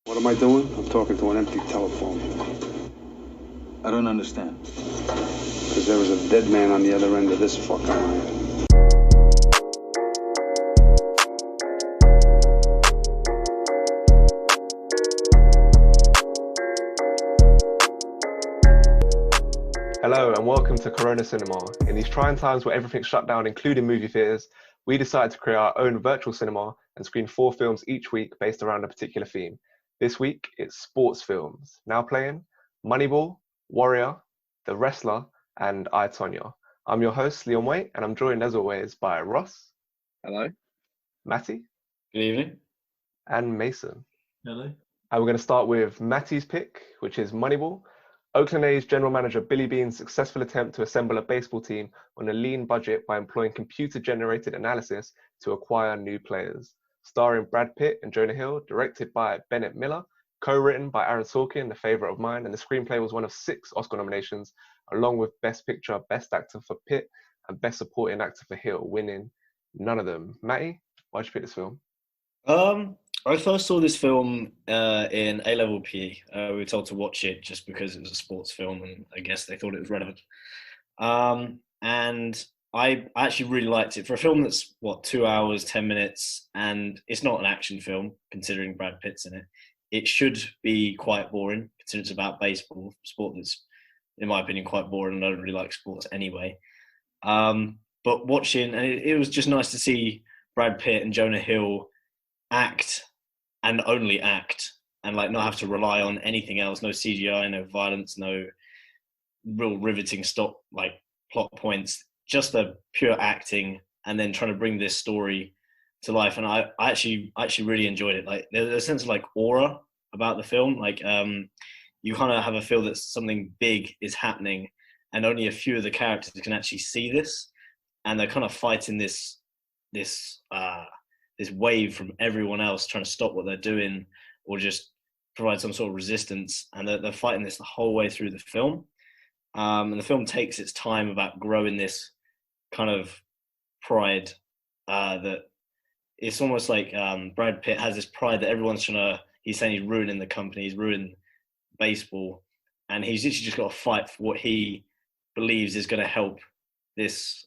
What am I doing? I'm talking to an empty telephone. I don't understand. Because there was a dead man on the other end of this fucking line. Hello and welcome to Corona Cinema. In these trying times where everything's shut down, including movie theatres, we decided to create our own virtual cinema and screen 4 films each week based around a particular theme. This week, it's sports films. Now playing Moneyball, Warrior, The Wrestler, and I, Tonya. I'm your host, Leon Waite, and I'm joined as always by Ross, Hello. Matty, Good evening. and Mason. Hello? And we're going to start with Matty's pick, which is Moneyball. Oakland A's general manager Billy Beane's successful attempt to assemble a baseball team on a lean budget by employing computer-generated analysis to acquire new players. Starring Brad Pitt and Jonah Hill, directed by Bennett Miller, co-written by Aaron Sorkin, the favorite of mine, and the screenplay was one of 6 Oscar nominations, along with Best Picture, Best Actor for Pitt, and Best Supporting Actor for Hill, winning none of them. Matty, why'd you pick this film? I first saw this film in A-level PE. We were told to watch it just because it was a sports film, and I guess they thought it was relevant. And I actually really liked it for a film that's 2 hours 10 minutes, and it's not an action film considering Brad Pitt's in it. It should be quite boring considering it's about baseball, sport that's, in my opinion, quite boring. And I don't really like sports anyway. But watching, and it was just nice to see Brad Pitt and Jonah Hill act and only act and like not have to rely on anything else. No CGI, no violence, no real riveting plot points, just the pure acting and then trying to bring this story to life. And I actually really enjoyed it. Like there's a sense of like aura about the film. You kind of have a feel that something big is happening and only a few of the characters can actually see this, and they're kind of fighting this wave from everyone else trying to stop what they're doing or just provide some sort of resistance, and they're fighting this the whole way through the film. And the film takes its time about growing this kind of pride that it's almost like Brad Pitt has this pride that everyone's he's saying he's ruining the company, he's ruining baseball, and he's literally just got to fight for what he believes is going to help this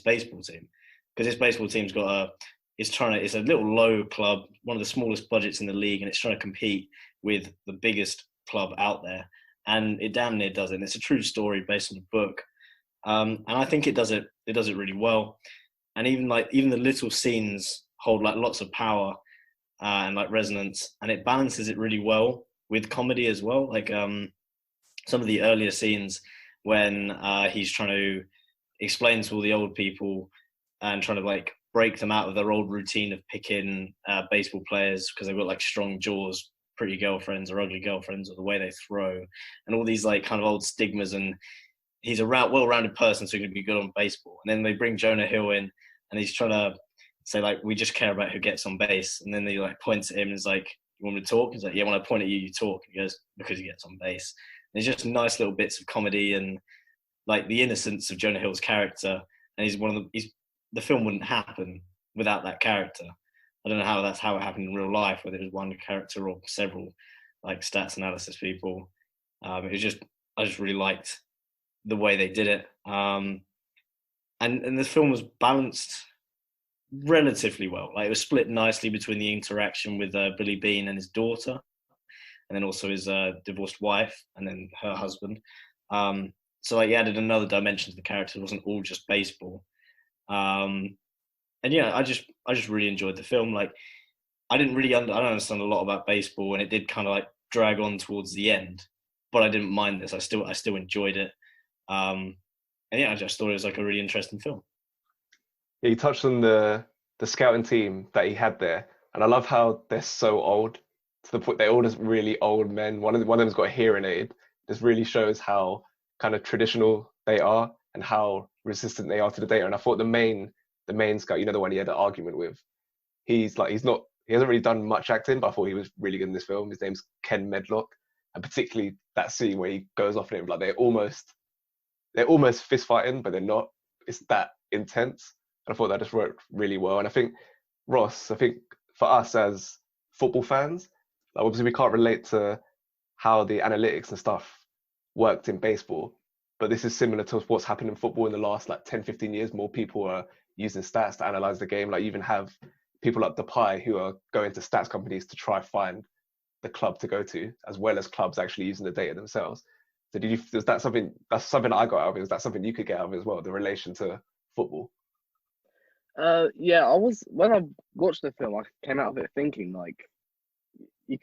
baseball team, because this baseball team's got it's a little low club, one of the smallest budgets in the league, and it's trying to compete with the biggest club out there. And it damn near does it. And it's a true story based on the book. And I think it does it really well. And even the little scenes hold like lots of power and like resonance, and it balances it really well with comedy as well. Like some of the earlier scenes when he's trying to explain to all the old people and trying to like break them out of their old routine of picking baseball players because they've got like strong jaws, pretty girlfriends or ugly girlfriends, or the way they throw, and all these like kind of old stigmas. And he's a well-rounded person, so he's going to be good on baseball. And then they bring Jonah Hill in, and he's trying to say like, we just care about who gets on base. And then they like point at him and is like, you want me to talk? He's like, yeah, when I point at you, you talk. He goes, because he gets on base. And it's just nice little bits of comedy and like the innocence of Jonah Hill's character. And the film wouldn't happen without that character. I don't know how it happened in real life, whether it was one character or several like stats analysis people. I just really liked the way they did it. And the film was balanced relatively well. Like it was split nicely between the interaction with Billy Beane and his daughter, and then also his divorced wife, and then her husband. So like he added another dimension to the character. It wasn't all just baseball. And yeah, I just really enjoyed the film. Like I don't understand a lot about baseball, and it did kind of like drag on towards the end, but I didn't mind this. I still enjoyed it. And yeah, I just thought it was like a really interesting film. Yeah, you touched on the scouting team that he had there, and I love how they're so old to the point they're all just really old men. One of them's got a hearing aid. Just really shows how kind of traditional they are and how resistant they are to the data. And I thought the main scout, the one he had an argument with, he hasn't really done much acting, but I thought he was really good in this film. His name's Ken Medlock, and particularly that scene where he goes off at him, like they're almost fist fighting, but they're not. It's that intense. And I thought that just worked really well. And I think, Ross, for us as football fans, Like obviously we can't relate to how the analytics and stuff worked in baseball, but this is similar to what's happened in football in the last like 10, 15 years. More people are using stats to analyze the game. Like you even have people like Depay who are going to stats companies to try find the club to go to, as well as clubs actually using the data themselves. So is that something that's something I got out of it? Is that something you could get out of it as well, the relation to football? Yeah, I was when I watched the film, I came out of it thinking like you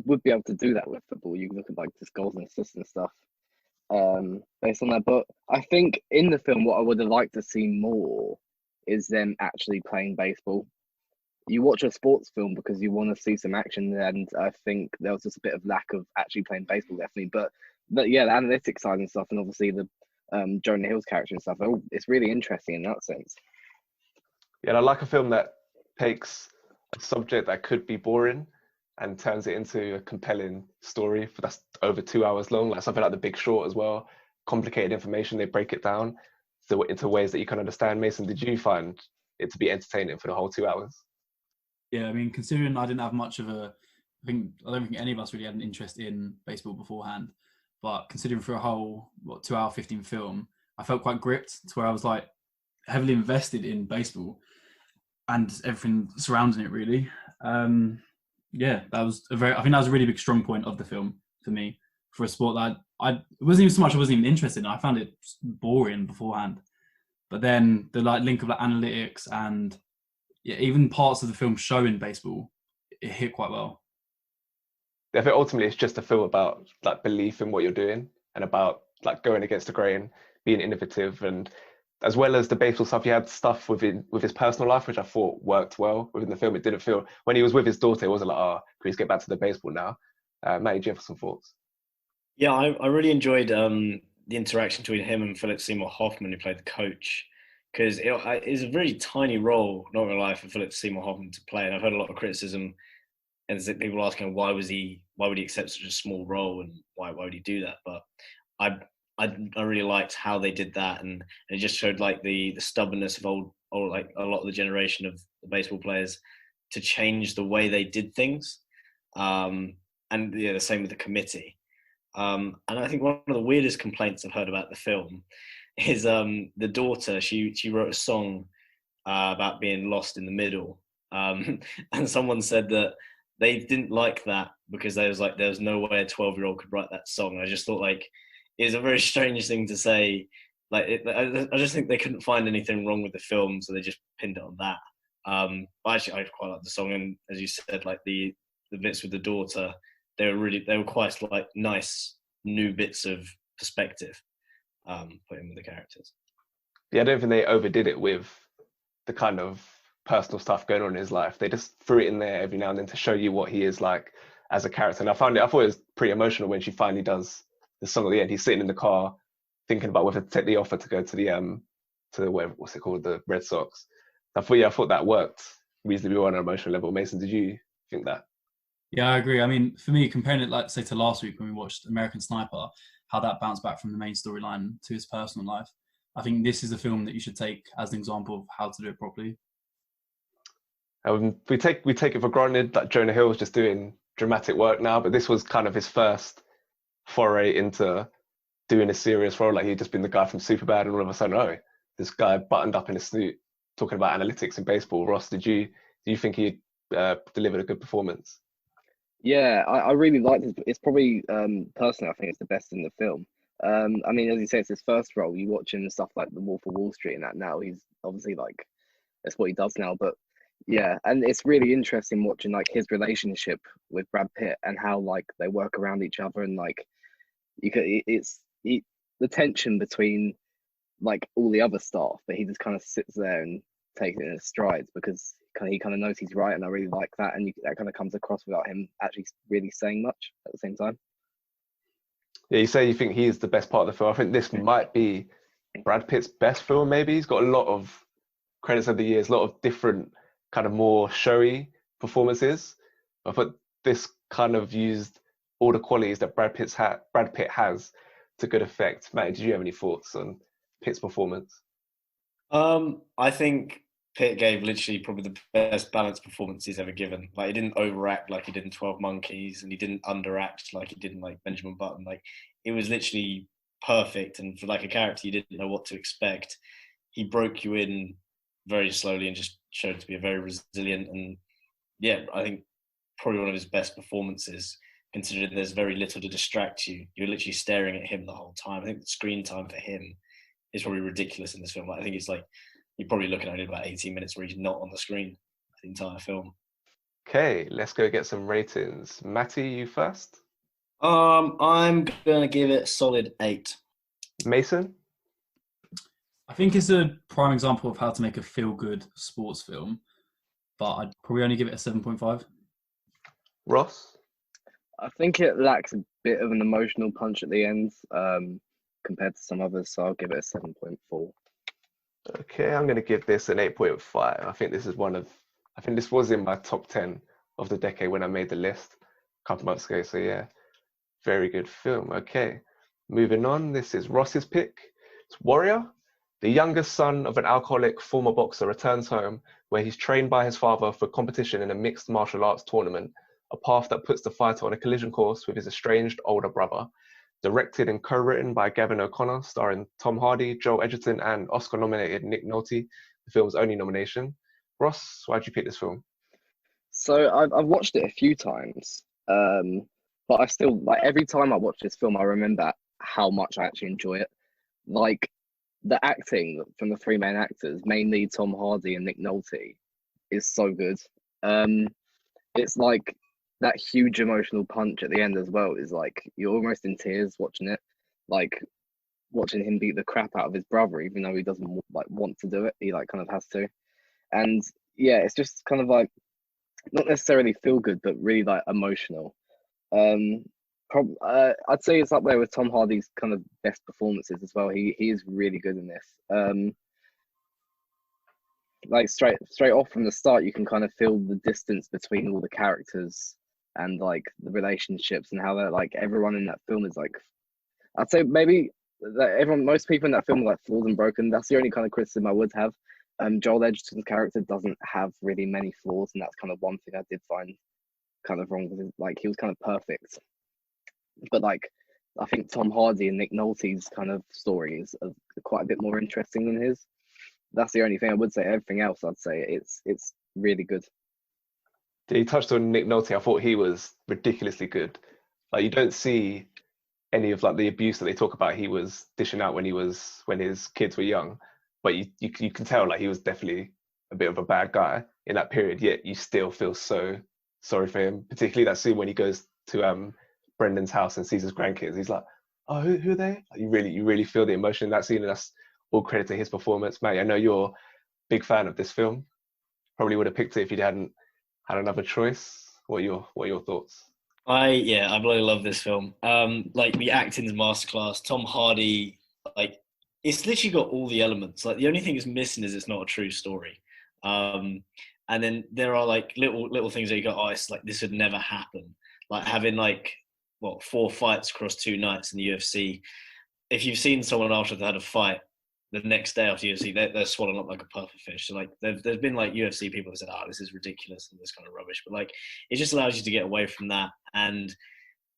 would be able to do that with football. You can look at like just goals and assists and stuff based on that. But I think in the film, what I would have liked to see more is them actually playing baseball. You watch a sports film because you want to see some action, and I think there was just a bit of lack of actually playing baseball, definitely. But yeah, the analytics side and stuff, and obviously the Jonah Hill's character and stuff, it's really interesting in that sense. Yeah, and I like a film that takes a subject that could be boring and turns it into a compelling story that's over 2 hours long, like something like The Big Short as well. Complicated information, they break it down into ways that you can understand. Mason, did you find it to be entertaining for the whole 2 hours? Yeah, I mean, considering I didn't have much of I don't think any of us really had an interest in baseball beforehand, but considering for a whole 2 hour 15 film, I felt quite gripped to where I was like heavily invested in baseball and everything surrounding it really. Yeah, I think that was a really big strong point of the film for me, for a sport that it wasn't even so much I wasn't even interested in. I found it boring beforehand, but then the like link of like analytics and even parts of the film showing baseball, it hit quite well. I think ultimately it's just a film about like belief in what you're doing and about like going against the grain, being innovative, and as well as the baseball stuff, you had stuff with his personal life, which I thought worked well within the film. It didn't feel, when he was with his daughter, it wasn't like, please get back to the baseball now. Matty, do you have some thoughts? Yeah, I really enjoyed the interaction between him and Philip Seymour Hoffman, who played the coach, because it's a very tiny role, not gonna lie, for Philip Seymour Hoffman to play. And I've heard a lot of criticism, and people asking why would he accept such a small role, and why would he do that? But I really liked how they did that, and it just showed like the stubbornness of old like a lot of the generation of the baseball players to change the way they did things, and yeah, the same with the committee. And I think one of the weirdest complaints I've heard about the film is the daughter. She wrote a song about being lost in the middle, and someone said that they didn't like that because there was no way a 12-year-old could write that song. And I just thought like it was a very strange thing to say. Like I just think they couldn't find anything wrong with the film, so they just pinned it on that. But actually, I quite like the song, and as you said, like the bits with the daughter, they were quite like nice new bits of perspective put in with the characters. Yeah, I don't think they overdid it with the kind of personal stuff going on in his life. They just threw it in there every now and then to show you what he is like as a character. And I thought it was pretty emotional when she finally does the song at the end. He's sitting in the car thinking about whether to take the offer to go to what's it called, the Red Sox. I thought that worked reasonably well on an emotional level. Mason, did you think that? Yeah, I agree. I mean, for me, comparing it, like say, to last week when we watched American Sniper, how that bounced back from the main storyline to his personal life, I think this is a film that you should take as an example of how to do it properly. We take it for granted that Jonah Hill was just doing dramatic work now, but this was kind of his first foray into doing a serious role. Like he'd just been the guy from Superbad, and all of a sudden, this guy buttoned up in a suit talking about analytics in baseball. Ross, do you think he delivered a good performance? Yeah, I really liked it. It's probably personally, I think it's the best in the film. I mean, as you say, it's his first role. You watch him and stuff like The Wolf of Wall Street and that. Now he's obviously like that's what he does now. But yeah, and it's really interesting watching like his relationship with Brad Pitt and how like they work around each other, and like the tension between like all the other staff, but he just kind of sits there and takes it in his strides because he kind of knows he's right, and I really like that, and that kind of comes across without him actually really saying much at the same time. Yeah, you say you think he is the best part of the film. I think this might be Brad Pitt's best film. Maybe he's got a lot of credits over the years, a lot of different kind of more showy performances. I thought this kind of used all the qualities that Brad Pitt has to good effect. Matt, did you have any thoughts on Pitt's performance? I think Pitt gave literally probably the best balanced performance he's ever given. Like, he didn't overact like he did in 12 Monkeys, and he didn't underact like he did in like Benjamin Button. Like, it was literally perfect. And for like a character you didn't know what to expect, he broke you in very slowly and just showed to be a very resilient and, yeah, I think probably one of his best performances, considering there's very little to distract you. You're literally staring at him the whole time. I think the screen time for him is probably ridiculous in this film. Like, I think it's like, you're probably looking at only about 18 minutes where he's not on the screen the entire film. Okay, let's go get some ratings. Matty, you first. I'm gonna give it a solid 8. Mason? I think it's a prime example of how to make a feel-good sports film, but I'd probably only give it a 7.5. Ross? I think it lacks a bit of an emotional punch at the end compared to some others, so I'll give it a 7.4. Okay, I'm going to give this an 8.5. I think this was in my top 10 of the decade when I made the list a couple months ago. So yeah, very good film. Okay, moving on. This is Ross's pick. It's Warrior. The youngest son of an alcoholic former boxer returns home where he's trained by his father for competition in a mixed martial arts tournament, a path that puts the fighter on a collision course with his estranged older brother. Directed and co-written by Gavin O'Connor, starring Tom Hardy, Joel Edgerton, and Oscar-nominated Nick Nolte, the film's only nomination. Ross, why'd you pick this film? So I've watched it a few times, but I still, like, every time I watch this film, I remember how much I actually enjoy it. Like, the acting from the three main actors, mainly Tom Hardy and Nick Nolte, is so good. It's like that huge emotional punch at the end as well is like, you're almost in tears watching it, like watching him beat the crap out of his brother, even though he doesn't like want to do it, he like kind of has to. And yeah, it's just kind of like not necessarily feel good, but really like emotional. I'd say it's up there with Tom Hardy's kind of best performances as well. He is really good in this. Like straight off from the start, you can kind of feel the distance between all the characters and like the relationships and how they're like, everyone in that film is like, I'd say maybe that most people in that film are like flawed and broken. That's the only kind of criticism I would have. Joel Edgerton's character doesn't have really many flaws, and that's kind of one thing I did find kind of wrong with him. Like, he was kind of perfect, but like I think Tom Hardy and Nick Nolte's kind of stories are quite a bit more interesting than his. That's the only thing I would say. Everything else, I'd say it's really good. You touched on Nick Nolte. I thought he was ridiculously good. Like, you don't see any of like the abuse that they talk about he was dishing out when his kids were young, but you can tell like he was definitely a bit of a bad guy in that period. Yet you still feel so sorry for him, particularly that scene when he goes to Brendan's house and sees his grandkids. He's like, oh, who are they? Like, you really feel the emotion in that scene, and that's all credit to his performance. Matty, I know you're a big fan of this film. Probably would have picked it if you hadn't had another choice. What are your thoughts? I bloody love this film. Like, the acting's masterclass. Tom Hardy, like, it's literally got all the elements. Like, the only thing it's missing is it's not a true story. And then there are like little things that you go, oh, it's like this would never happen. Like having like 4 fights across 2 nights in the UFC. If you've seen someone after they've had a fight, the next day after UFC, they're swallowed up like a puffer fish. So like there's been like UFC people who said, oh, this is ridiculous and this kind of rubbish. But like, it just allows you to get away from that. And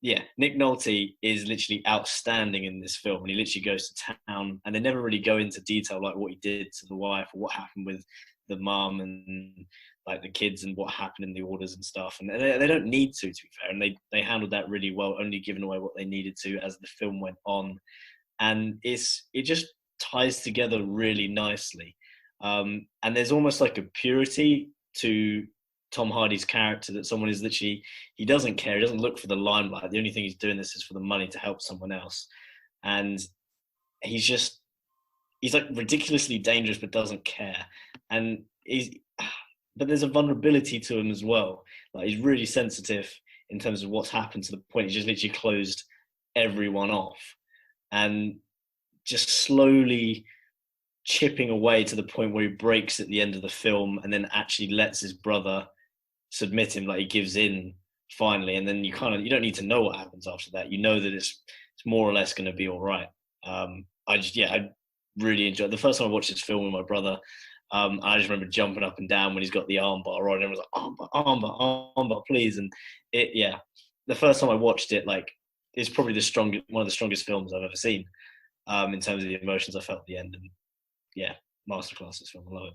yeah, Nick Nolte is literally outstanding in this film. And he literally goes to town, and they never really go into detail like what he did to the wife or what happened with the mum and like the kids and what happened in the orders and stuff. And they don't need to be fair. And they handled that really well, only giving away what they needed to as the film went on. And it just ties together really nicely. And there's almost like a purity to Tom Hardy's character that someone is literally, he doesn't care. He doesn't look for the limelight. The only thing he's doing this is for the money to help someone else. And he's like ridiculously dangerous, but doesn't care. And but there's a vulnerability to him as well. Like, he's really sensitive in terms of what's happened, to the point he's just literally closed everyone off, and just slowly chipping away to the point where he breaks at the end of the film, and then actually lets his brother submit him. Like, he gives in finally, and then you don't need to know what happens after that. You know that it's more or less going to be all right. I really enjoyed it. The first time I watched this film with my brother, I just remember jumping up and down when he's got the armbar on, and I was like, armbar, please. And the first time I watched it, like, it's probably one of the strongest films I've ever seen, in terms of the emotions I felt at the end. And yeah, masterclass this film. I love it.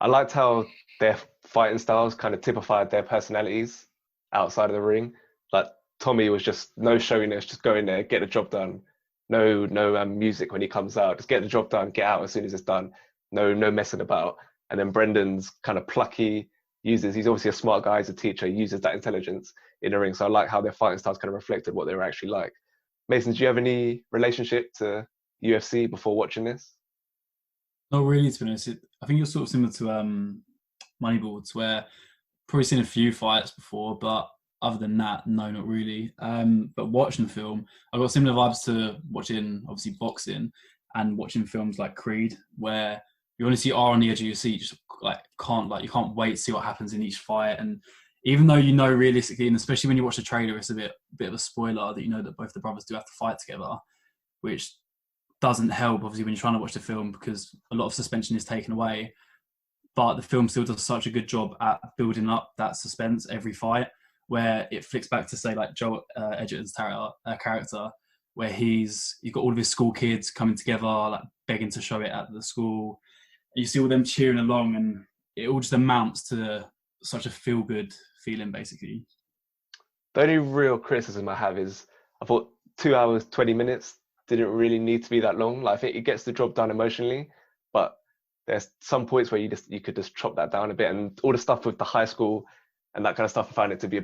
I liked how their fighting styles kind of typified their personalities outside of the ring. Like Tommy was just no showiness, just go in there, get the job done. No music when he comes out. Just get the job done, get out as soon as it's done. No messing about. And then Brendan's kind of plucky, he's obviously a smart guy, he's a teacher, he uses that intelligence in the ring. So I like how their fighting styles kind of reflected what they were actually like. Mason, do you have any relationship to UFC before watching this? Not really, to be honest. I think it's sort of similar to Moneyball, where I've probably seen a few fights before, but other than that, no, not really. But watching the film, I got similar vibes to watching, obviously, boxing and watching films like Creed, where you honestly are on the edge of your seat, just you can't wait to see what happens in each fight. And even though you know realistically, and especially when you watch the trailer, it's a bit of a spoiler that you know that both the brothers do have to fight together, which doesn't help, obviously, when you're trying to watch the film, because a lot of suspension is taken away. But the film still does such a good job at building up that suspense every fight, where it flicks back to, say, like Joel Edgerton's character, where he's got all of his school kids coming together, like begging to show it at the school. You see all them cheering along, and it all just amounts to such a feel-good feeling, basically. The only real criticism I have is I thought 2 hours, 20 minutes didn't really need to be that long. Like, I think it gets the job done emotionally, but there's some points where you could just chop that down a bit. And all the stuff with the high school and that kind of stuff, I found it to be a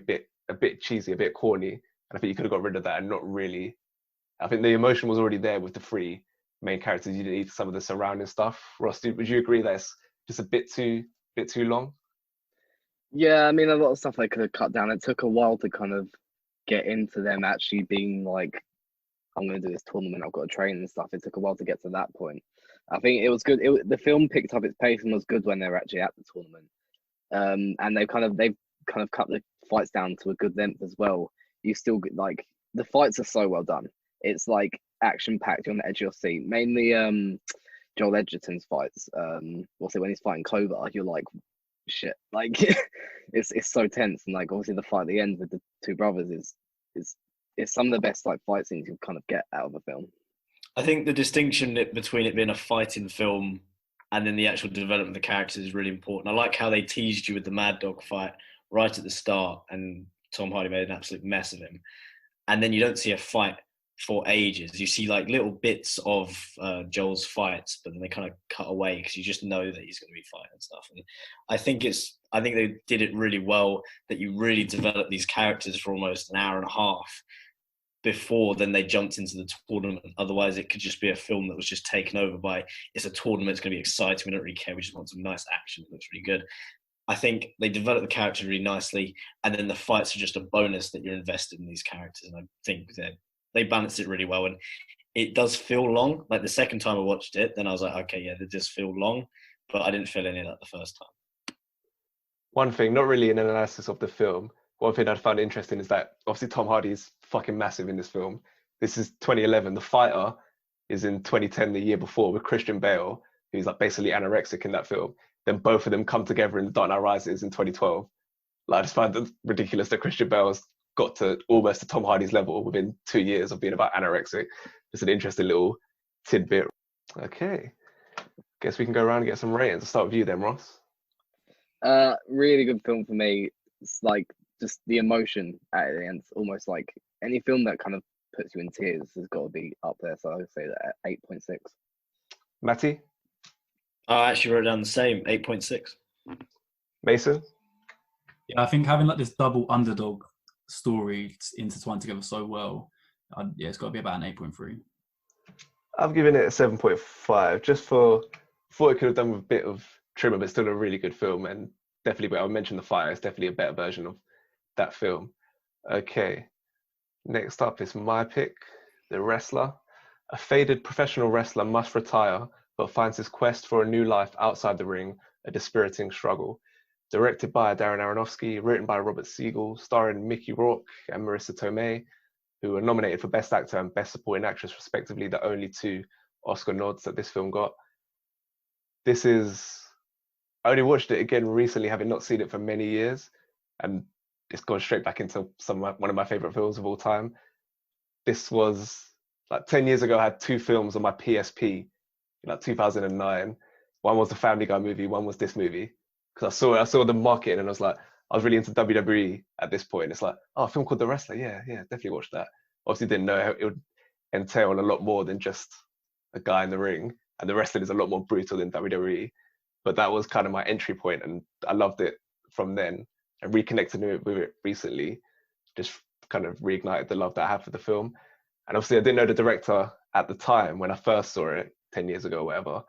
bit cheesy, a bit corny. And I think you could have got rid of that and not really. I think the emotion was already there with the three main characters. You didn't need some of the surrounding stuff. Ross, would you agree that it's just a bit too long? Yeah, I mean, a lot of stuff they could have cut down. It took a while to kind of get into them actually being like, I'm going to do this tournament, I've got to train and stuff. It took a while to get to that point. I think it was good. The film picked up its pace and was good when they were actually at the tournament. And they've kind of cut the fights down to a good length as well. You still get, like, the fights are so well done. It's like action packed. You're on the edge of your seat. Mainly Joel Edgerton's fights. What's it when he's fighting Clover? You're like, shit. Like it's so tense. And like obviously the fight at the end with the two brothers is some of the best like fight scenes you kind of get out of a film. I think the distinction between it being a fighting film and then the actual development of the characters is really important. I like how they teased you with the Mad Dog fight right at the start, and Tom Hardy made an absolute mess of him. And then you don't see a fight for ages. You see like little bits of Joel's fights, but then they kind of cut away because you just know that he's going to be fighting and stuff. And I think they did it really well, that you really develop these characters for almost an hour and a half before then they jumped into the tournament. Otherwise, it could just be a film that was just taken over by, it's a tournament, it's going to be exciting, we don't really care, we just want some nice action, it looks really good. I think they develop the characters really nicely, and then the fights are just a bonus that you're invested in these characters. And I think that they balanced it really well. And it does feel long. Like the second time I watched it, then I was like, okay, yeah, they just feel long, but I didn't feel any of that the first time. One thing, not really an analysis of the film, one thing I found interesting is that obviously Tom Hardy is fucking massive in this film. This is 2011. The Fighter is in 2010, the year before, with Christian Bale, who's like basically anorexic in that film. Then both of them come together in The Dark Knight Rises in 2012. Like, I just find it ridiculous that Christian Bale's got to almost to Tom Hardy's level within 2 years of being about anorexic. Just an interesting little tidbit. Okay, guess we can go around and get some ratings. I'll start with you then, Ross. Really good film for me. It's like just the emotion at the end. It's almost like any film that kind of puts you in tears has got to be up there. So I would say that 8.6. Matty? I actually wrote down the same, 8.6. Mason? Yeah, I think having like this double underdog story intertwined together so well, it's got to be about an 8.3. I've given it a 7.5, just for thought it could have done with a bit of trimmer, but still a really good film. And definitely, but I mentioned The Fire, it's definitely a better version of that film. Okay, next up is my pick, The Wrestler. A faded professional wrestler must retire, but finds his quest for a new life outside the ring a dispiriting struggle. Directed by Darren Aronofsky, written by Robert Siegel, starring Mickey Rourke and Marissa Tomei, who were nominated for Best Actor and Best Supporting Actress, respectively, the only two Oscar nods that this film got. This is I only watched it again recently, having not seen it for many years, and it's gone straight back into one of my favorite films of all time. This was like 10 years ago. I had two films on my PSP in like 2009. One was the Family Guy movie, one was this movie. Because I saw the marketing, and I was like, I was really into WWE at this point. It's like, oh, a film called The Wrestler. Yeah, definitely watch that. Obviously didn't know it would entail a lot more than just a guy in the ring. And the wrestling is a lot more brutal than WWE. But that was kind of my entry point, and I loved it from then. And reconnected with it recently, just kind of reignited the love that I have for the film. And obviously I didn't know the director at the time when I first saw it 10 years ago or whatever,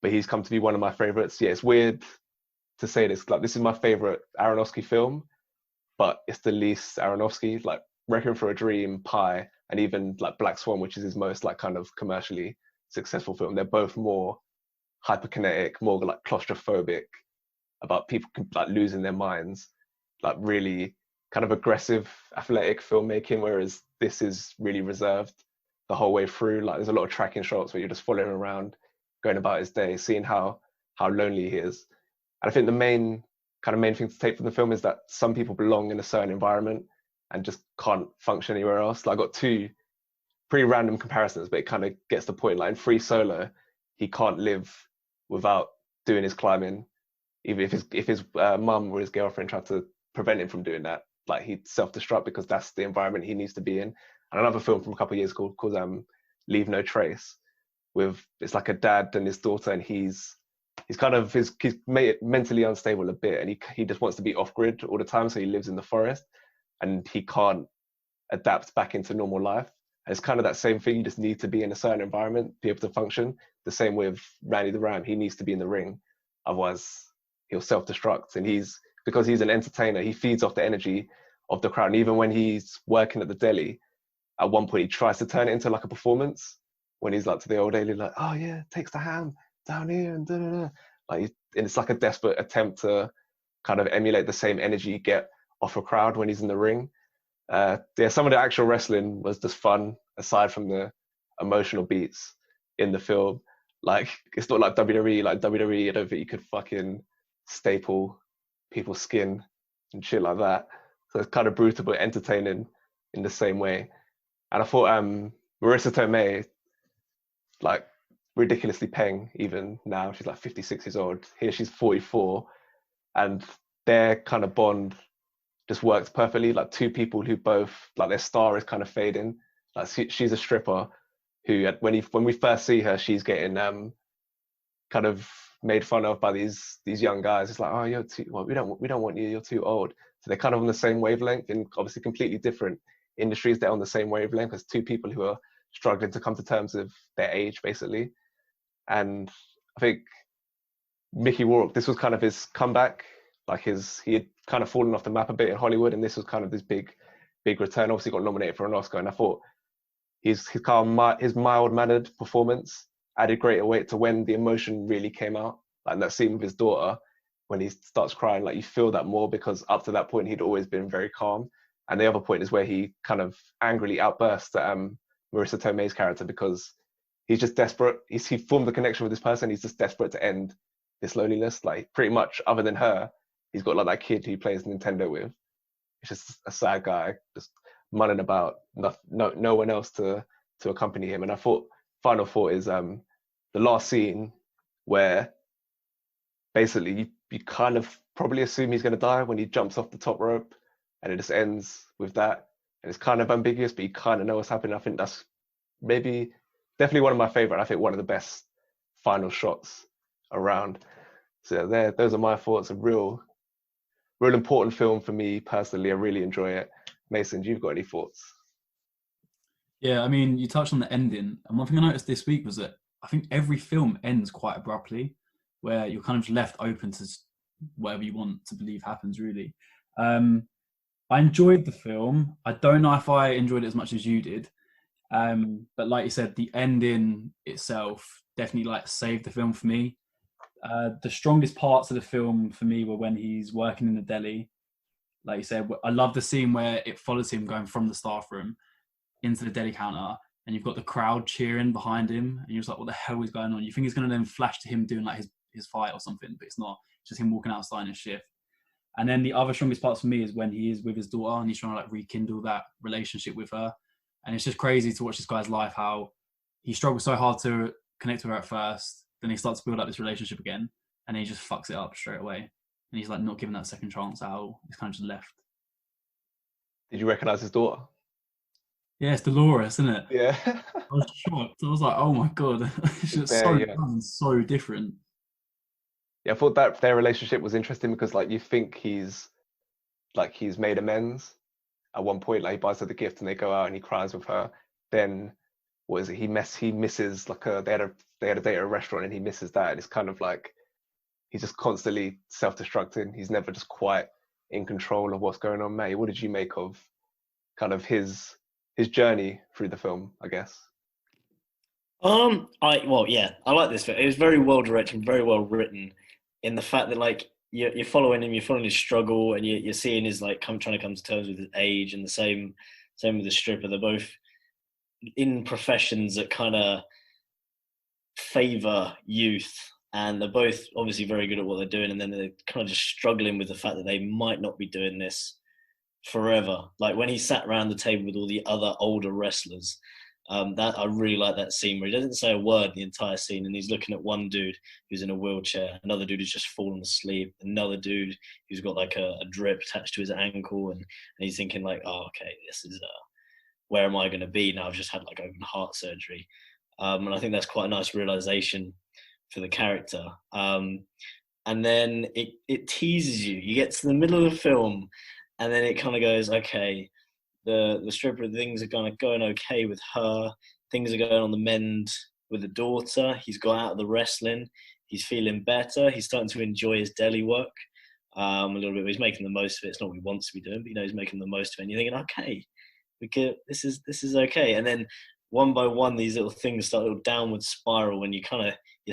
but he's come to be one of my favorites. Yeah, it's weird to say this, like this is my favorite Aronofsky film, but it's the least Aronofsky. Like Requiem for a Dream, Pi, and even like Black Swan, which is his most like kind of commercially successful film. They're both more hyperkinetic, more like claustrophobic, about people like losing their minds, like really kind of aggressive, athletic filmmaking, whereas this is really reserved the whole way through. Like there's a lot of tracking shots where you're just following him around, going about his day, seeing how lonely he is. And I think the main thing to take from the film is that some people belong in a certain environment and just can't function anywhere else. Like I got two pretty random comparisons, but it kind of gets the point. Like in Free Solo, he can't live without doing his climbing, even if his mum or his girlfriend tried to prevent him from doing that. Like he'd self-destruct because that's the environment he needs to be in. And another film from a couple of years called Leave No Trace, with it's like a dad and his daughter, and he's mentally unstable a bit, and he just wants to be off grid all the time, so he lives in the forest, and he can't adapt back into normal life. And it's kind of that same thing. You just need to be in a certain environment, be able to function. The same with Randy the Ram. He needs to be in the ring, otherwise he'll self-destruct. And because he's an entertainer, he feeds off the energy of the crowd. And even when he's working at the deli, at one point he tries to turn it into like a performance. When he's like to the old lady, like, oh yeah, takes the ham down here and da-da-da. And it's like a desperate attempt to kind of emulate the same energy you get off a crowd when he's in the ring. Some of the actual wrestling was just fun, aside from the emotional beats in the film. Like it's not like WWE. Like WWE, I don't think you could fucking staple people's skin and shit like that. So it's kind of brutal but entertaining in the same way. And I thought Marissa Tomei, like ridiculously peng even now. She's like 56 years old. Here she's 44, and their kind of bond just works perfectly. Like two people who both like their star is kind of fading. Like she's a stripper who when we first see her, she's getting kind of made fun of by these young guys. It's like, oh, you're too well, we don't want you, you're too old. So they're kind of on the same wavelength in obviously completely different industries. They're on the same wavelength as two people who are struggling to come to terms with their age, basically. And I think Mickey Rourke, this was kind of his comeback. Like he had kind of fallen off the map a bit in Hollywood, and this was kind of this big return. Obviously got nominated for an Oscar, and I thought his mild-mannered performance added greater weight to when the emotion really came out. Like that scene with his daughter, when he starts crying, like you feel that more, because up to that point he'd always been very calm. And the other point is where he kind of angrily outbursts at Marissa Tomei's character, because he's just desperate. He formed a connection with this person. He's just desperate to end this loneliness. Like pretty much, other than her, he's got like that kid who he plays Nintendo with. He's just a sad guy, just mulling about, no one else to accompany him. And I thought, final thought is the last scene where basically you kind of probably assume he's going to die when he jumps off the top rope, and it just ends with that. And it's kind of ambiguous, but you kind of know what's happening. I think that's definitely one of my favorite. I think one of the best final shots around. So those are my thoughts. A real important film for me personally. I really enjoy it. Mason, do you've got any thoughts? Yeah, I mean, you touched on the ending, and one thing I noticed this week was that I think every film ends quite abruptly, where you're kind of left open to whatever you want to believe happens, really. I enjoyed the film. I don't know if I enjoyed it as much as you did, but like you said, the ending itself definitely like saved the film for me. The strongest parts of the film for me were when he's working in the deli. Like you said, I love the scene where it follows him going from the staff room into the deli counter, and you've got the crowd cheering behind him, and you're just like, what the hell is going on? You think it's going to then flash to him doing like his fight or something, but it's not. just him walking out starting his shift. And then the other strongest parts for me is when he is with his daughter and he's trying to like rekindle that relationship with her. And it's just crazy to watch this guy's life, how he struggles so hard to connect with her at first, then he starts to build up this relationship again, and then he just fucks it up straight away. And he's like not given that second chance at all. He's kind of just left. Did you recognize his daughter? Yeah, it's Dolores, isn't it? Yeah. I was shocked. I was like, oh my God. It's just There, so yeah. young and so different. Yeah, I thought that their relationship was interesting because like you think he's made amends at one point, like he buys her the gift and they go out and he cries with her. Then what is it? He misses like they had a date at a restaurant and he misses that, and it's kind of like he's just constantly self-destructing. He's never just quite in control of what's going on. Mate, what did you make of kind of his journey through the film, I guess? I like this film. It was very well directed, very well written, in the fact that like you're following him, you're following his struggle, and you're seeing his like trying to come to terms with his age, and the same with the stripper. They're both in professions that kind of favor youth, and they're both obviously very good at what they're doing, and then they're kind of just struggling with the fact that they might not be doing this forever. Like when he sat around the table with all the other older wrestlers, that I really like that scene where he doesn't say a word the entire scene, and he's looking at one dude who's in a wheelchair, another dude who's just fallen asleep, another dude who's got like a drip attached to his ankle, and he's thinking like, oh, okay, this is where am I going to be now? I've just had like open heart surgery, and I think that's quite a nice realization for the character. And then it teases you. You get to the middle of the film, and then it kind of goes, okay, the stripper, things are going okay with her. Things are going on the mend with the daughter. He's got out of the wrestling. He's feeling better. He's starting to enjoy his deli work a little bit. He's making the most of it. It's not what he wants to be doing, but he's making the most of it. And you're thinking, okay, this is okay. And then one by one, these little things start a little downward spiral, and you're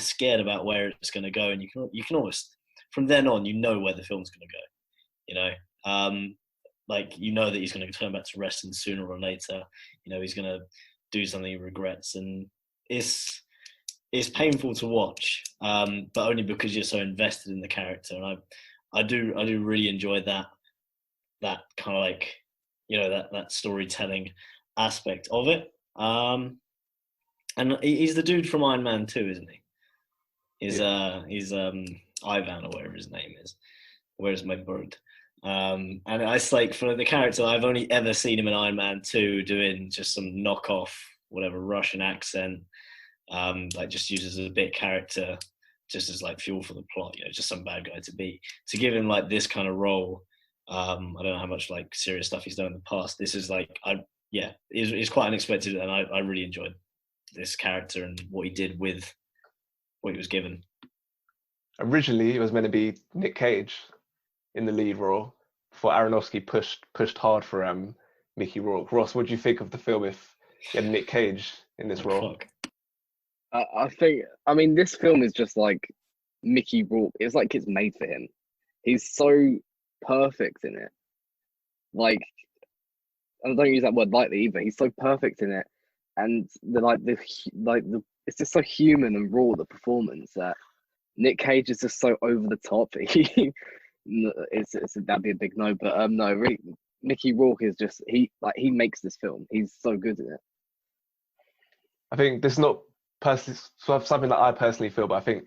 scared about where it's going to go, and you can almost from then on where the film's going to go. Like that he's going to turn back to wrestling sooner or later. He's going to do something he regrets, and it's painful to watch, but only because you're so invested in the character. And I do really enjoy that kind of like that storytelling aspect of it. And he's the dude from Iron Man 2, isn't he? He's Ivan or whatever his name is. Where's my bird? And it's like for the character, I've only ever seen him in Iron Man 2 doing just some knockoff, whatever Russian accent, like just uses as a bit character, just as like fuel for the plot, just some bad guy to beat. To give him like this kind of role, I don't know how much like serious stuff he's done in the past. This is like, it's quite unexpected, and I really enjoyed this character and what he did with what he was given. Originally, it was meant to be Nick Cage in the lead role, before Aronofsky pushed hard for Mickey Rourke. Ross, what do you think of the film if you had Nick Cage in this role? I mean, this film is just like Mickey Rourke. It's like it's made for him. He's so perfect in it. Like, and I don't use that word lightly either. He's so perfect in it, and it's just so human and raw, the performance, that Nick Cage is just so over the top. That'd be a big no, but no, really, Mickey Rourke is just he makes this film. He's so good in it. I think this is not personally something that I personally feel, but I think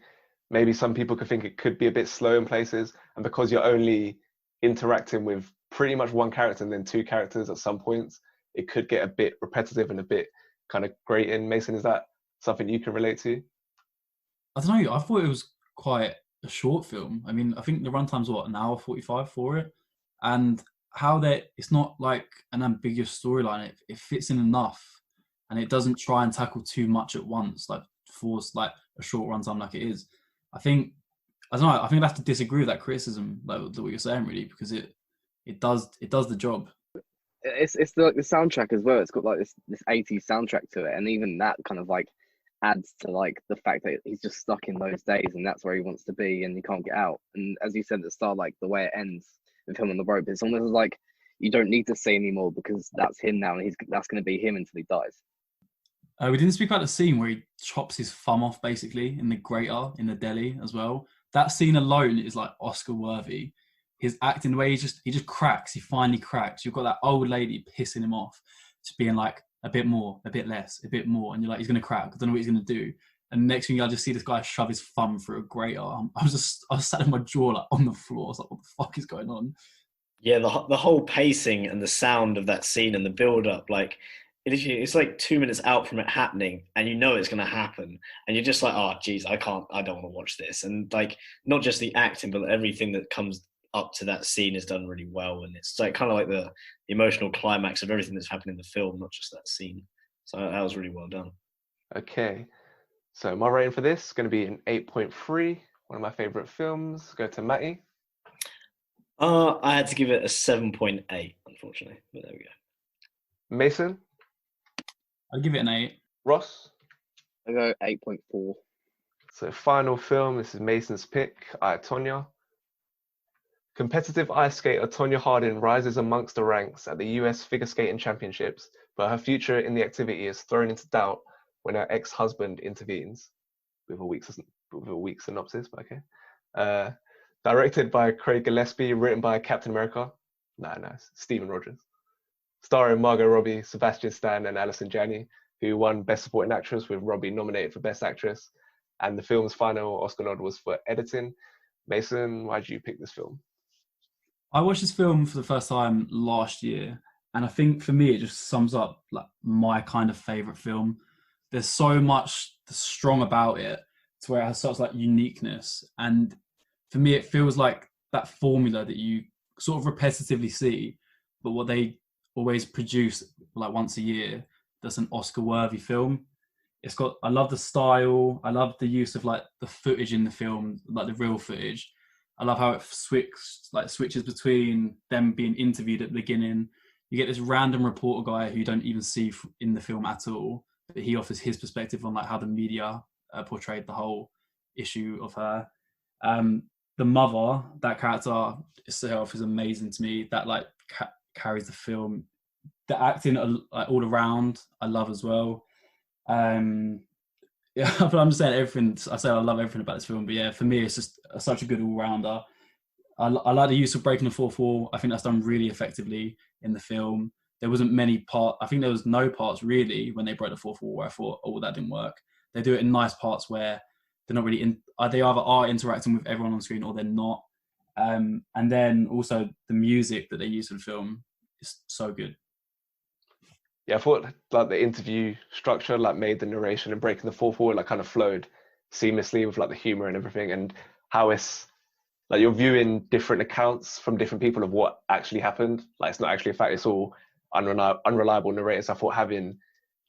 maybe some people could think it could be a bit slow in places, and because you're only interacting with pretty much one character and then two characters at some points, it could get a bit repetitive and a bit kind of grating. Mason, is that something you can relate to? I don't know. I thought it was quite a short film. I mean, I think the runtime's an hour 45 for it, and how it's not like an ambiguous storyline. It fits in enough, and it doesn't try and tackle too much at once, like force like a short runtime like it is. I don't know. I think I'd have to disagree with that criticism, like what you're saying, really, because it does the job. It's the soundtrack as well. It's got like this 80s soundtrack to it, and even that kind of like adds to like the fact that he's just stuck in those days, and that's where he wants to be, and he can't get out. And as you said at the start, like the way it ends with him on the rope, it's almost like you don't need to see anymore because that's him now, and that's going to be him until he dies. We didn't speak about the scene where he chops his thumb off basically in the grater in the deli as well. that scene alone is like Oscar worthy. His acting, the way he just cracks. He finally cracks. You've got that old lady pissing him off, just being like a bit more, a bit less, a bit more, and you're like, he's gonna crack. I don't know what he's gonna do. And next thing I just see this guy shove his thumb through a grater. I was sat in my jaw like on the floor. I was like, what the fuck is going on? Yeah, the whole pacing and the sound of that scene and the build up, like it's like 2 minutes out from it happening, and you know it's going to happen, and you're just like, oh, geez, I don't want to watch this. And like, not just the acting, but everything that comes up to that scene is done really well, and it's like kind of like the emotional climax of everything that's happened in the film, not just that scene. So that was really well done. Okay, so my rating for this is going to be an 8.3. One of my favorite films. Go to Matty. I had to give it a 7.8, unfortunately, but there we go. Mason. I'd give it an 8. Ross. I go 8.4. So final film. This is Mason's pick. Tonya. Competitive ice skater Tonya Harding rises amongst the ranks at the US Figure Skating Championships, but her future in the activity is thrown into doubt when her ex-husband intervenes. With a weak synopsis, but okay. Directed by Craig Gillespie, written by Captain America. No, Steven Rogers. Starring Margot Robbie, Sebastian Stan, and Alison Janney, who won Best Supporting Actress with Robbie nominated for Best Actress. And the film's final Oscar nod was for editing. Mason, why did you pick this film? I watched this film for the first time last year, and I think for me it just sums up like my kind of favorite film. There's so much strong about it to where it has such like uniqueness, and for me it feels like that formula that you sort of repetitively see, but what they always produce like once a year, that's an Oscar-worthy film. I love the style, I love the use of like the footage in the film, like the real footage. I love how it switches between them being interviewed at the beginning. You get this random reporter guy who you don't even see in the film at all, but he offers his perspective on like how the media portrayed the whole issue of her. The mother, that character itself is amazing to me. That like carries the film. The acting all around, I love as well. Yeah, but I'm just saying everything. I say I love everything about this film, but yeah, for me, it's just such a good all-rounder. I like the use of breaking the fourth wall. I think that's done really effectively in the film. There wasn't many parts. I think there was no parts really when they broke the fourth wall where I thought, oh, that didn't work. They do it in nice parts where they're not really in. They either are interacting with everyone on screen or they're not. And then also the music that they use in the film is so good. Yeah, I thought like the interview structure like made the narration and breaking the fourth wall like kind of flowed seamlessly with like the humor and everything, and how it's like you're viewing different accounts from different people of what actually happened. Like it's not actually a fact, it's all unreliable narrators. I thought having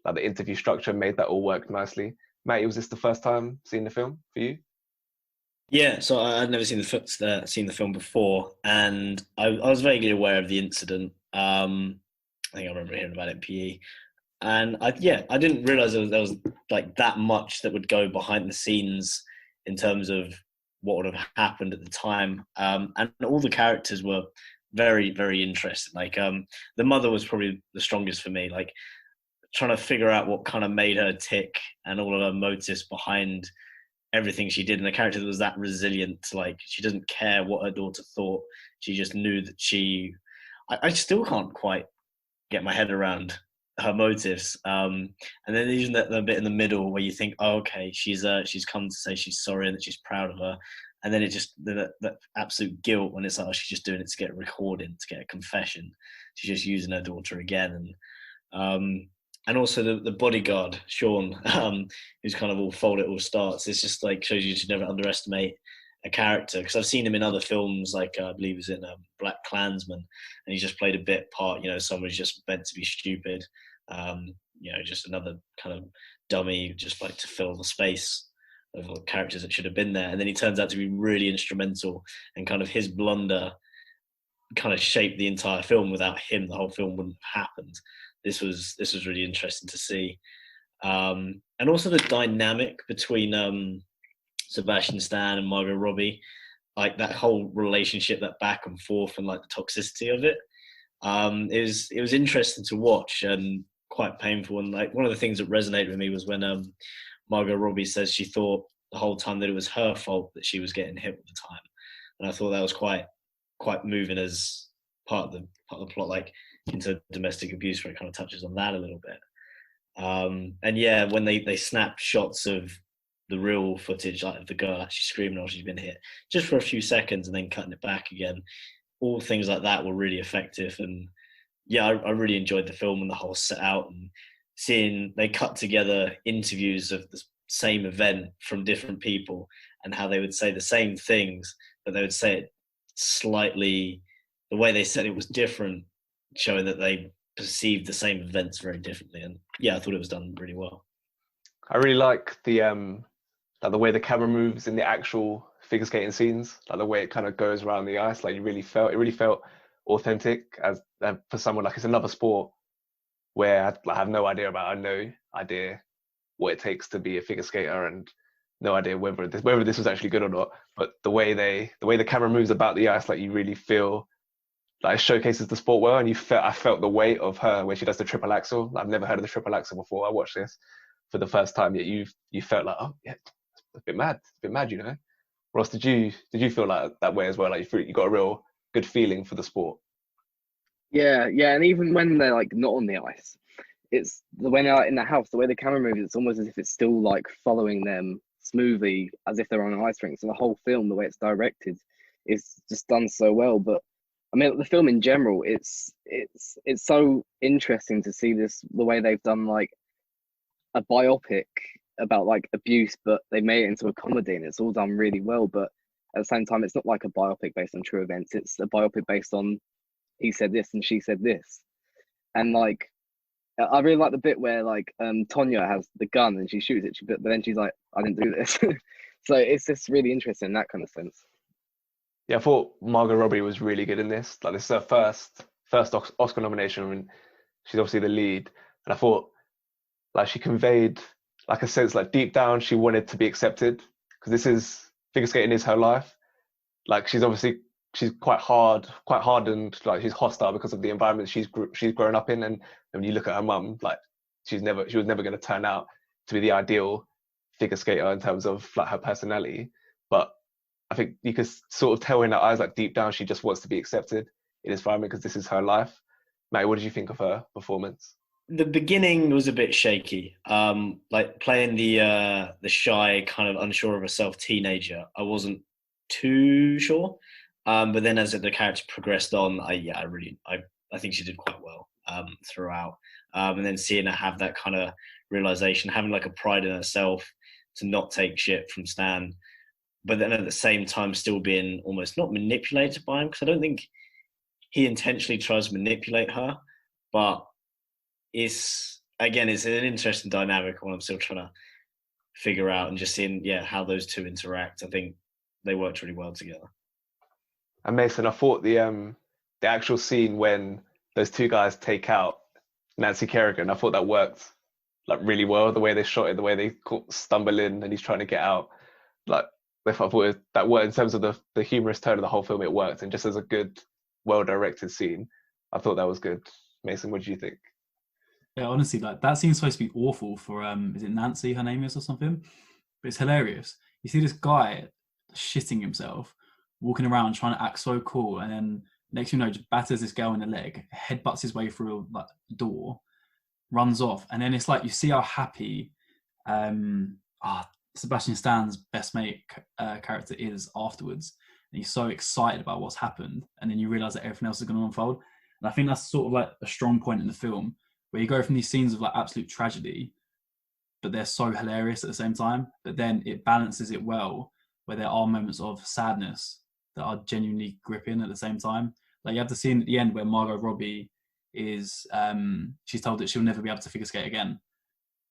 like the interview structure made that all work nicely. Matty, was this the first time seeing the film for you? Yeah, so I'd never seen the film before, and I was vaguely aware of the incident. I think I remember hearing about it in PE. And I didn't realize there was like that much that would go behind the scenes in terms of what would have happened at the time. And all the characters were very, very interesting. Like the mother was probably the strongest for me, like trying to figure out what kind of made her tick and all of her motives behind everything she did. And a character that was that resilient, like she doesn't care what her daughter thought. She just knew that I still can't quite get my head around her motives, and then even the bit in the middle where you think, oh, okay, she's come to say she's sorry and that she's proud of her, and then it just that absolute guilt when it's like, oh, she's just doing it to get a recording, to get a confession. She's just using her daughter again, and also the bodyguard Sean, who's kind of all fault it all starts. It's just like shows you should never underestimate a character, because I've seen him in other films, like I believe he was in Black Klansman, and he just played a bit part, someone who's just meant to be stupid, just another kind of dummy, just like to fill the space of characters that should have been there. And then he turns out to be really instrumental, and kind of his blunder kind of shaped the entire film. Without him, the whole film wouldn't have happened. This was really interesting to see, and also the dynamic between Sebastian Stan and Margot Robbie, like that whole relationship, that back and forth, and like the toxicity of it. It was interesting to watch and quite painful. And like one of the things that resonated with me was when Margot Robbie says she thought the whole time that it was her fault that she was getting hit all the time. And I thought that was quite moving as part of the plot, like into domestic abuse, where it kind of touches on that a little bit. And yeah, when they snap shots of the real footage, like of the girl actually screaming while she's been hit, just for a few seconds, and then cutting it back again, all things like that were really effective. And yeah, I really enjoyed the film and the whole set out, and seeing they cut together interviews of the same event from different people and how they would say the same things, but they would say it slightly, the way they said it was different, showing that they perceived the same events very differently. And yeah, I thought it was done really well. I really like the way the camera moves in the actual figure skating scenes, like the way it kind of goes around the ice. Like it really felt authentic, as for someone like, it's another sport where I have no idea about. I have no idea what it takes to be a figure skater, and no idea whether this was actually good or not. But the way the camera moves about the ice, like you really feel like it showcases the sport well. And I felt the weight of her where she does the triple axel. I've never heard of the triple axel before. I watched this for the first time. Yet you felt like, oh yeah, it's a bit mad, you know. Ross, did you feel like that way as well? Like you got a real good feeling for the sport? Yeah, and even when they're like not on the ice, it's when they're in the house, the way the camera moves, it's almost as if it's still like following them smoothly as if they're on an ice rink. So the whole film, the way it's directed, is just done so well. But I mean, the film in general, it's so interesting to see the way they've done like a biopic about like abuse, but they made it into a comedy, and it's all done really well. But at the same time, it's not like a biopic based on true events. It's a biopic based on he said this and she said this. And like, I really like the bit where like Tonya has the gun and she shoots it, but then she's like, I didn't do this. So it's just really interesting in that kind of sense. Yeah, I thought Margot Robbie was really good in this. Like, this is her first Oscar nomination, and she's obviously the lead. And I thought like she conveyed like a sense, like deep down she wanted to be accepted, because figure skating is her life. Like she's quite hardened, like she's hostile because of the environment she's grown up in. And when you look at her mum, like she was never going to turn out to be the ideal figure skater in terms of like her personality. But I think you could sort of tell in her eyes, like deep down, she just wants to be accepted in this environment because this is her life. Matty, what did you think of her performance? The beginning was a bit shaky. Like playing the shy, kind of unsure of herself teenager, I wasn't too sure. But then as the character progressed on, I think she did quite well throughout. And then seeing her have that kind of realization, having like a pride in herself to not take shit from Stan, but then at the same time still being almost not manipulated by him, because I don't think he intentionally tries to manipulate her. But it's an interesting dynamic, one I'm still trying to figure out, and just seeing how those two interact. I think they worked really well together. And Mason, I thought the actual scene when those two guys take out Nancy Kerrigan, I thought that worked like really well. The way they shot it, the way they stumble in and he's trying to get out, like I thought that worked in terms of the humorous tone of the whole film. It worked, and just as a good, well-directed scene, I thought that was good. Mason, what do you think? Yeah, honestly, like that scene's supposed to be awful for is it Nancy her name is or something? But it's hilarious. You see this guy shitting himself, walking around trying to act so cool, and then next thing you know, just batters this girl in the leg, headbutts his way through like door, runs off, and then it's like you see how happy Sebastian Stan's best mate character is afterwards, and he's so excited about what's happened, and then you realise that everything else is going to unfold. And I think that's sort of like a strong point in the film, where you go from these scenes of like absolute tragedy, but they're so hilarious at the same time, but then it balances it well, where there are moments of sadness that are genuinely gripping at the same time. Like you have the scene at the end where Margot Robbie is, she's told that she'll never be able to figure skate again.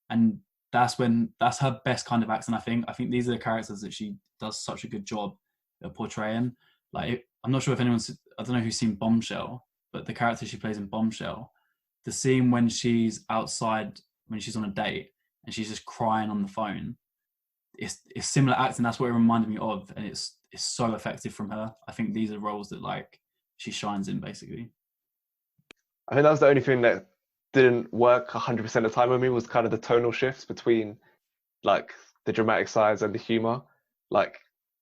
And that's her best kind of acting, I think. I think these are the characters that she does such a good job at portraying. Like, I'm not sure if I don't know who's seen Bombshell, but the character she plays in Bombshell, the scene when she's outside, when she's on a date and she's just crying on the phone, it's similar acting. That's what it reminded me of, and it's so effective from her. I think these are roles that like she shines in, basically. I think that was the only thing that didn't work 100% of the time with me, was kind of the tonal shifts between like the dramatic sides and the humor. Like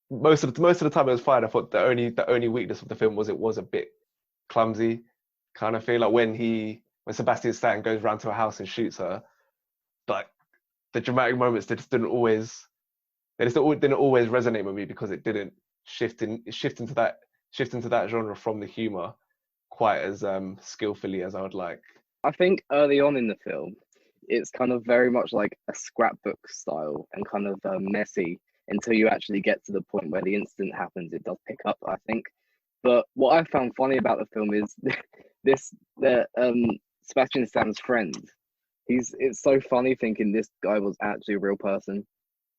most of the time it was fine. I thought the only weakness of the film was it was a bit clumsy kind of thing. Like when Sebastian Stan goes round to her house and shoots her, like the dramatic moments didn't always resonate with me because it didn't shift into that genre from the humor quite as skillfully as I would like. I think early on in the film, it's kind of very much like a scrapbook style and kind of messy until you actually get to the point where the incident happens. It does pick up, I think. But what I found funny about the film is Sebastian Stan's friend. It's so funny thinking this guy was actually a real person.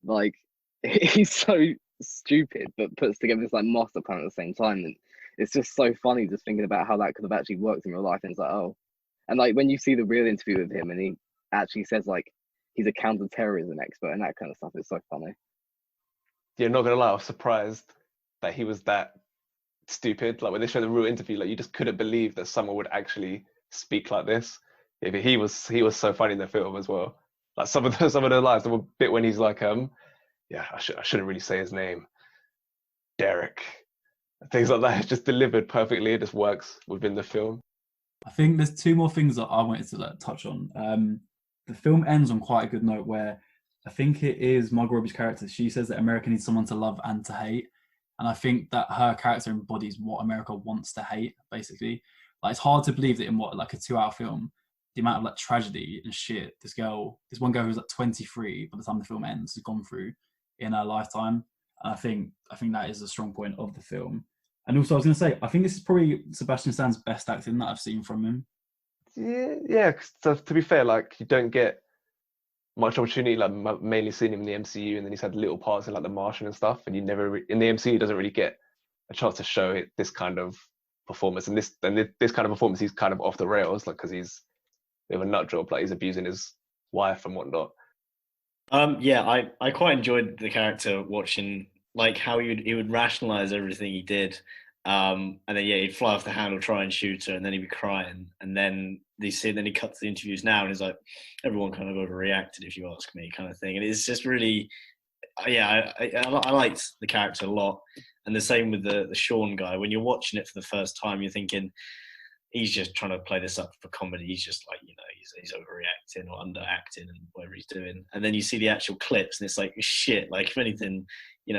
Like he's so stupid, but puts together this like master plan at the same time, and it's just so funny just thinking about how that could have actually worked in real life. And it's like, oh, and like when you see the real interview with him, and he actually says like he's a counter-terrorism expert and that kind of stuff, it's so funny. Yeah, not gonna lie, I was surprised that he was that stupid. Like when they showed the real interview, like you just couldn't believe that someone would actually speak like this. Yeah, but he was so funny in the film as well. Like some of the lines, the bit when he's like, yeah, I shouldn't really say his name, Derek, things like that. It's just delivered perfectly. It just works within the film. I think there's two more things that I wanted to touch on. The film ends on quite a good note where I think it is Margot Robbie's character. She says that America needs someone to love and to hate. And I think that her character embodies what America wants to hate, basically. Like it's hard to believe that in like a 2-hour film, the amount of like tragedy and shit this one girl who's like 23 by the time the film ends has gone through in her lifetime. And I think that is a strong point of the film. And also I was going to say, I think this is probably Sebastian Stan's best acting that I've seen from him. Yeah. So to be fair, like you don't get much opportunity, like mainly seeing him in the MCU, and then he's had little parts in like The Martian and stuff, and you never in the MCU doesn't really get a chance to show it this kind of performance, and this kind of performance he's kind of off the rails, like because he's a bit of a nut job, like he's abusing his wife and whatnot. Yeah, I quite enjoyed the character watching like how he would rationalize everything he did. And then he'd fly off the handle, try and shoot her, and then he'd be crying. And then then he cuts the interviews now, and he's like, everyone kind of overreacted, if you ask me, kind of thing. And it's just really, yeah, I liked the character a lot. And the same with the Sean guy. When you're watching it for the first time, you're thinking he's just trying to play this up for comedy. He's just like, he's overreacting or underacting and whatever he's doing. And then you see the actual clips, and it's like shit. Like if anything, he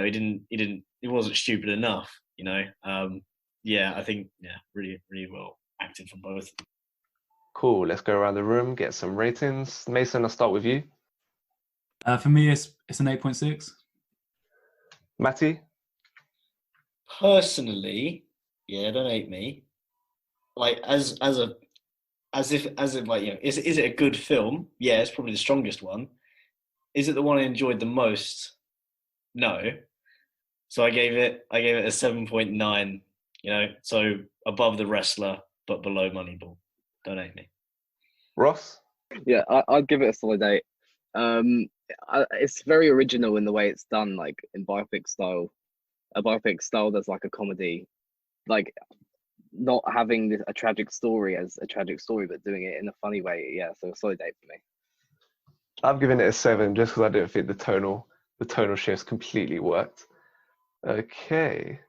wasn't stupid enough. I think really, really well acted from both. Cool. Let's go around the room, get some ratings. Mason, I'll start with you. For me, it's an 8.6. Matty? Personally, don't hate me. Like is it a good film? Yeah, it's probably the strongest one. Is it the one I enjoyed the most? No. So I gave it a 7.9. So above The Wrestler but below Moneyball. Don't hate me. Ross? Yeah, I'd give it a solid 8. It's very original in the way it's done, like in biopic style. A biopic style that's like a comedy, like not having a tragic story as a tragic story, but doing it in a funny way. Yeah, so a solid 8 for me. I've given it a 7 just because I don't think the tonal shifts completely worked. Okay,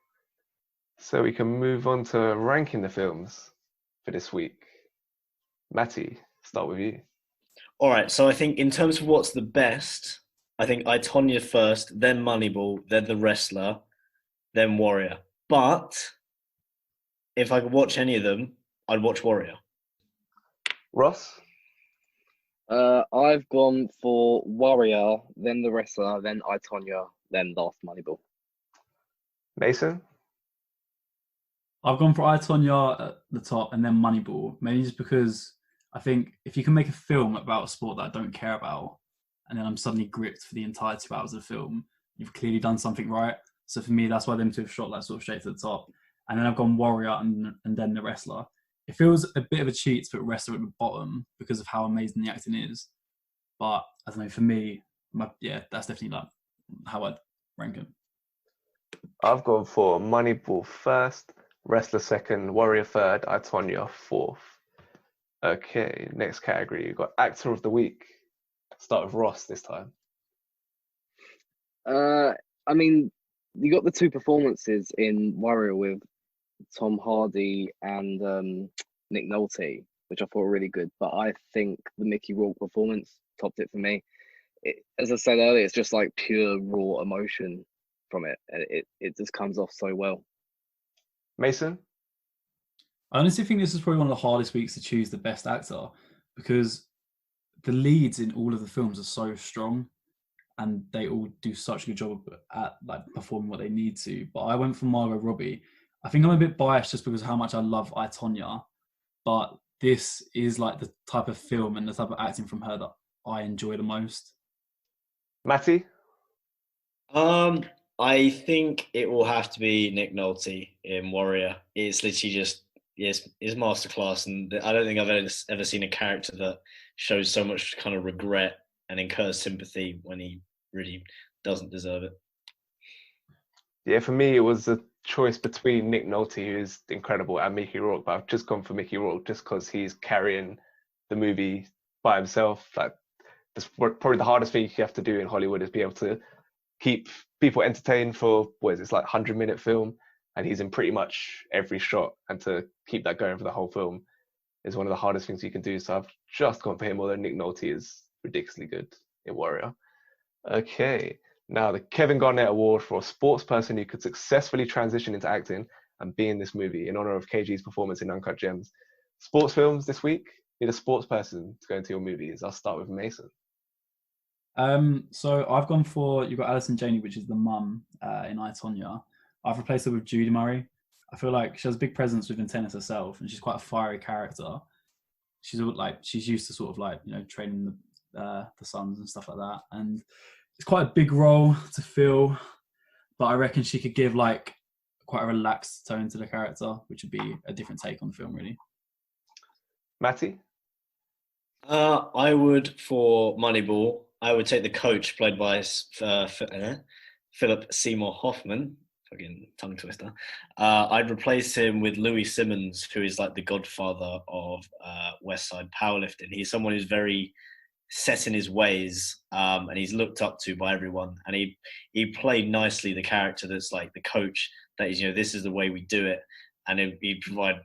so we can move on to ranking the films for this week. Matty, start with you. All right, so I think in terms of what's the best, I think I, Tonya first, then Moneyball, then The Wrestler, then Warrior. But if I could watch any of them, I'd watch Warrior. Ross? I've gone for Warrior, then The Wrestler, then I, Tonya, then last Moneyball. Mason? I've gone for I, Tonya at the top and then Moneyball, mainly just because I think if you can make a film about a sport that I don't care about, and then I'm suddenly gripped for the entire 2 hours of the film, you've clearly done something right. So for me, that's why them two have shot that sort of straight to the top. And then I've gone Warrior and then The Wrestler. It feels a bit of a cheat to put Wrestler at the bottom because of how amazing the acting is. But I don't know, for me, that's definitely like how I'd rank it. I've gone for Moneyball first, Wrestler second, Warrior third, I, Tonya fourth. Okay, next category. We've got Actor of the Week. Start with Ross this time. I mean, you got the two performances in Warrior with Tom Hardy and Nick Nolte, which I thought were really good. But I think the Mickey Rourke performance topped it for me. As I said earlier, it's just like pure raw emotion from it, and it just comes off so well. Mason? I honestly think this is probably one of the hardest weeks to choose the best actor because the leads in all of the films are so strong and they all do such a good job at like performing what they need to. But I went for Margot Robbie. I think I'm a bit biased just because of how much I love I, Tonya, but this is like the type of film and the type of acting from her that I enjoy the most. Matty? I think it will have to be Nick Nolte in Warrior. It's literally just his masterclass, and I don't think I've ever seen a character that shows so much kind of regret and incurs sympathy when he really doesn't deserve it. Yeah, for me, it was a choice between Nick Nolte, who is incredible, and Mickey Rourke, but I've just gone for Mickey Rourke just because he's carrying the movie by himself. Like, that's probably the hardest thing you have to do in Hollywood is be able to keep people entertained for, what is it, it's like 100-minute film, and he's in pretty much every shot, and to keep that going for the whole film is one of the hardest things you can do. So I've just gone for him, although Nick Nolte is ridiculously good in Warrior. Okay, now the Kevin Garnett Award for a sports person who could successfully transition into acting and be in this movie in honor of KG's performance in Uncut Gems. Sports films this week, need a sports person to go into your movies. I'll start with Mason. So I've gone for, you've got Alison Janney, which is the mum in I, Tonya. I've replaced her with Judy Murray. I feel like she has a big presence within tennis herself, and she's quite a fiery character. She's used to sort of like, you know, training the sons and stuff like that, and it's quite a big role to fill. But I reckon she could give like quite a relaxed tone to the character, which would be a different take on the film, really. Matty? I would, for Moneyball, I would take the coach played by Philip Seymour Hoffman. Fucking tongue twister. I'd replace him with Louis Simmons, who is like the godfather of West Side powerlifting. He's someone who's very set in his ways, and he's looked up to by everyone. And he played nicely the character that's like the coach, that is, you know, this is the way we do it. And he'd provide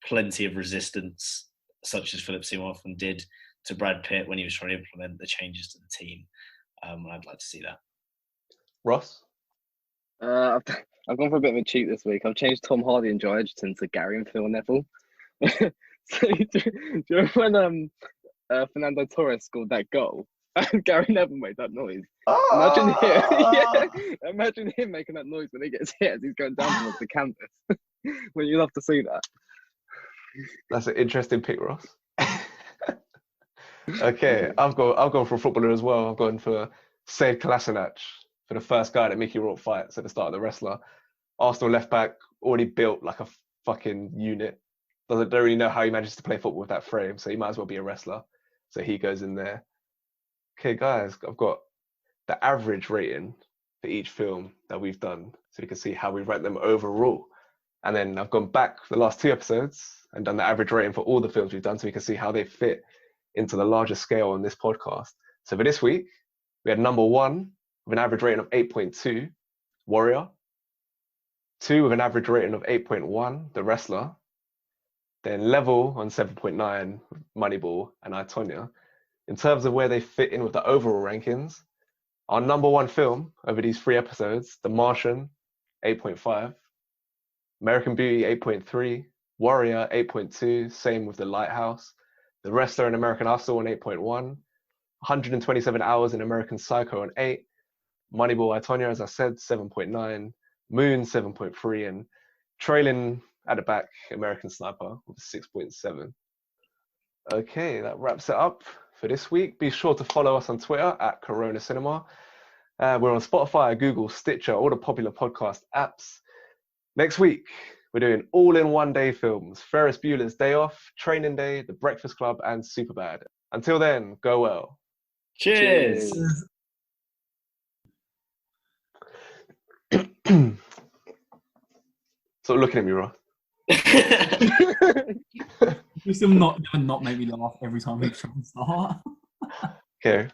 plenty of resistance, such as Philip Seymour Hoffman did to Brad Pitt when he was trying to implement the changes to the team. I'd like to see that. Ross? I've gone for a bit of a cheat this week. I've changed Tom Hardy and Joe Edgerton to Gary and Phil Neville. So, do you remember when Fernando Torres scored that goal? And Gary Neville made that noise. Imagine him making that noise when he gets hit as he's going down towards the canvas. Well, you'll have to see that. That's an interesting pick, Ross. Okay, I've gone for a footballer as well. I've gone for Sead Kolasinac, for the first guy that Mickey Rourke fights at the start of The Wrestler. Arsenal left back, already built like a fucking unit. Don't really know how he manages to play football with that frame, so he might as well be a wrestler. So he goes in there. Okay, guys, I've got the average rating for each film that we've done, so we can see how we rank them overall. And then I've gone back for the last 2 episodes and done the average rating for all the films we've done, so we can see how they fit into the larger scale on this podcast. So for this week, we had number 1 with an average rating of 8.2, Warrior. 2 with an average rating of 8.1, The Wrestler. Then level on 7.9, Moneyball and I, Tonya. In terms of where they fit in with the overall rankings, our number 1 film over these 3 episodes, The Martian, 8.5. American Beauty, 8.3. Warrior, 8.2. Same with The Lighthouse. The Wrestler and American Hustle on 8.1. 127 Hours in American Psycho on 8. Moneyball, I, Tonya, as I said, 7.9. Moon, 7.3. And trailing at the back, American Sniper with 6.7. Okay, that wraps it up for this week. Be sure to follow us on Twitter at Corona Cinema. We're on Spotify, Google, Stitcher, all the popular podcast apps. Next week, we're doing all-in-one-day films. Ferris Bueller's Day Off, Training Day, The Breakfast Club, and Superbad. Until then, go well. Cheers. Stop looking at me, Ross. You still not make me laugh every time we try and start. Okay.